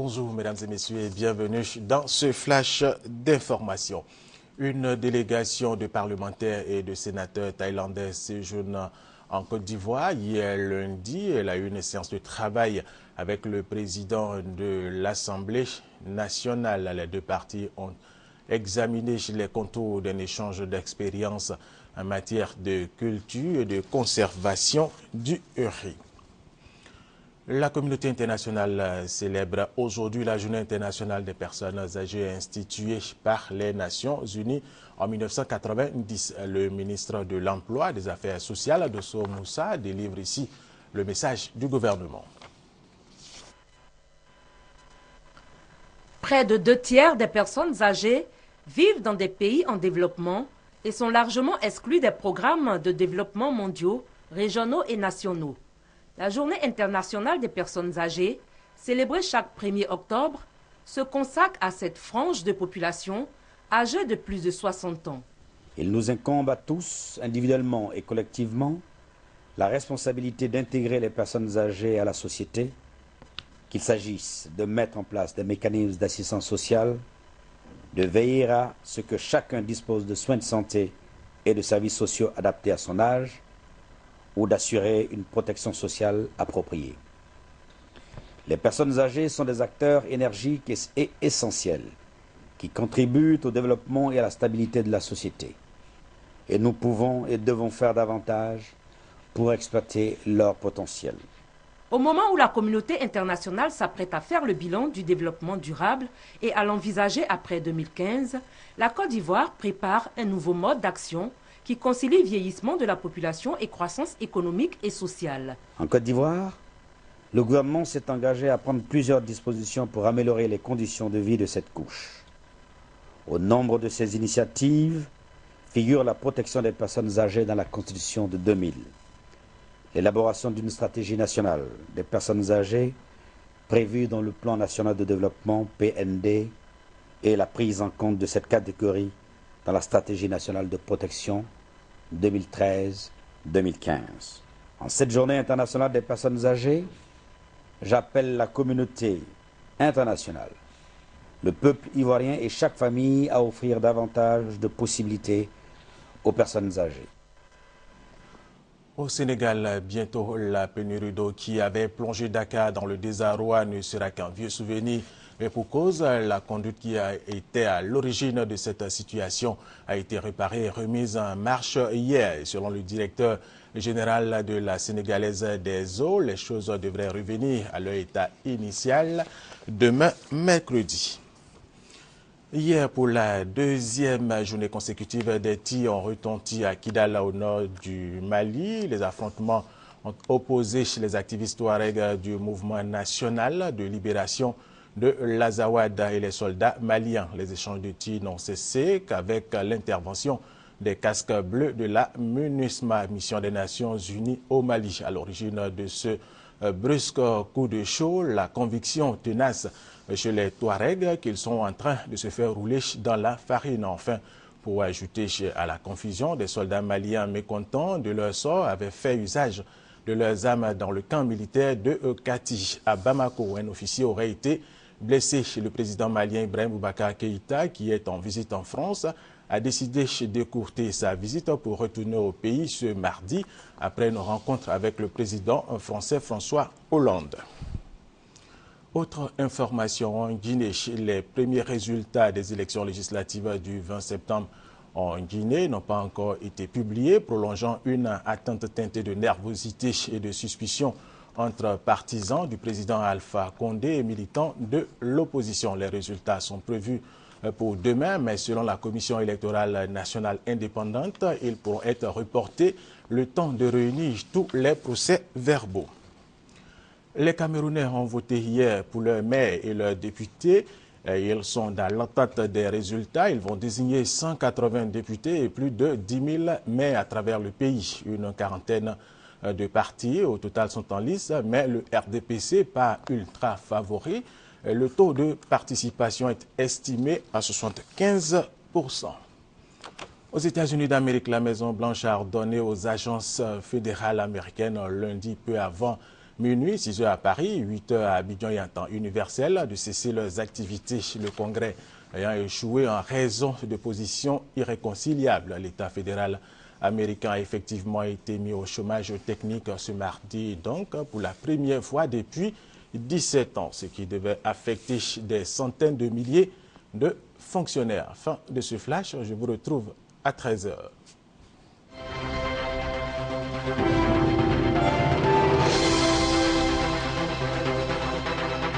Bonjour mesdames et messieurs et bienvenue dans ce flash d'information. Une délégation de parlementaires et de sénateurs thaïlandais séjourne en Côte d'Ivoire. Hier lundi, elle a eu une séance de travail avec le président de l'Assemblée nationale. Les deux parties ont examiné les contours d'un échange d'expériences en matière de culture et de conservation du riz. La communauté internationale célèbre aujourd'hui la Journée internationale des personnes âgées instituée par les Nations Unies en 1990. Le ministre de l'Emploi et des Affaires sociales, Dosso Moussa, délivre ici le message du gouvernement. Près de 2/3 des personnes âgées vivent dans des pays en développement et sont largement exclues des programmes de développement mondiaux, régionaux et nationaux. La Journée internationale des personnes âgées, célébrée chaque 1er octobre, se consacre à cette frange de population âgée de plus de 60 ans. Il nous incombe à tous, individuellement et collectivement, la responsabilité d'intégrer les personnes âgées à la société, qu'il s'agisse de mettre en place des mécanismes d'assistance sociale, de veiller à ce que chacun dispose de soins de santé et de services sociaux adaptés à son âge, ou d'assurer une protection sociale appropriée. Les personnes âgées sont des acteurs énergiques et essentiels qui contribuent au développement et à la stabilité de la société. Et nous pouvons et devons faire davantage pour exploiter leur potentiel. Au moment où la communauté internationale s'apprête à faire le bilan du développement durable et à l'envisager après 2015, la Côte d'Ivoire prépare un nouveau mode d'action qui concilie vieillissement de la population et croissance économique et sociale. En Côte d'Ivoire, le gouvernement s'est engagé à prendre plusieurs dispositions pour améliorer les conditions de vie de cette couche. Au nombre de ces initiatives figure la protection des personnes âgées dans la Constitution de 2000, l'élaboration d'une stratégie nationale des personnes âgées prévue dans le Plan national de développement PND et la prise en compte de cette catégorie dans la stratégie nationale de protection 2013-2015. En cette journée internationale des personnes âgées, j'appelle la communauté internationale, le peuple ivoirien et chaque famille à offrir davantage de possibilités aux personnes âgées. Au Sénégal, bientôt la pénurie d'eau qui avait plongé Dakar dans le désarroi ne sera qu'un vieux souvenir. Mais pour cause, la conduite qui a été à l'origine de cette situation a été réparée et remise en marche hier. Selon le directeur général de la Sénégalaise des eaux, les choses devraient revenir à leur état initial demain mercredi. Hier, pour la deuxième journée consécutive, des tirs ont retenti à Kidal, au nord du Mali. Les affrontements ont opposé les activistes touaregs du mouvement national de libération de l'Azawad et les soldats maliens. Les échanges de tirs n'ont cessé qu'avec l'intervention des casques bleus de la MINUSMA, mission des Nations Unies au Mali. À l'origine de ce brusque coup de chaud, la conviction tenace chez les Touaregs qu'ils sont en train de se faire rouler dans la farine. Enfin, pour ajouter à la confusion, des soldats maliens mécontents de leur sort avaient fait usage de leurs armes dans le camp militaire de Kati. À Bamako, un officier aurait été blessé. Le président malien Ibrahim Boubacar Keïta, qui est en visite en France, a décidé d'écourter sa visite pour retourner au pays ce mardi après une rencontre avec le président français François Hollande. Autre information, en Guinée, les premiers résultats des élections législatives du 20 septembre en Guinée n'ont pas encore été publiés, prolongeant une attente teintée de nervosité et de suspicion entre partisans du président Alpha Condé et militants de l'opposition. Les résultats sont prévus pour demain, mais selon la Commission électorale nationale indépendante, ils pourront être reportés le temps de réunir tous les procès-verbaux. Les Camerounais ont voté hier pour leur maire et leurs députés. Ils sont dans l'attente des résultats. Ils vont désigner 180 députés et plus de 10 000 maires à travers le pays. Une quarantaine de partis au total sont en lice, mais le RDPC, pas ultra favori. Le taux de participation est estimé à 75%. Aux États-Unis d'Amérique, la Maison-Blanche a ordonné aux agences fédérales américaines lundi, peu avant minuit, 6 heures à Paris, 8 heures à Abidjan et en temps universel, de cesser leurs activités. Le Congrès ayant échoué en raison de positions irréconciliables. L'État fédéral américain a effectivement été mis au chômage technique ce mardi, donc pour la première fois depuis 17 ans, ce qui devait affecter des centaines de milliers de fonctionnaires. Fin de ce flash, je vous retrouve à 13 heures.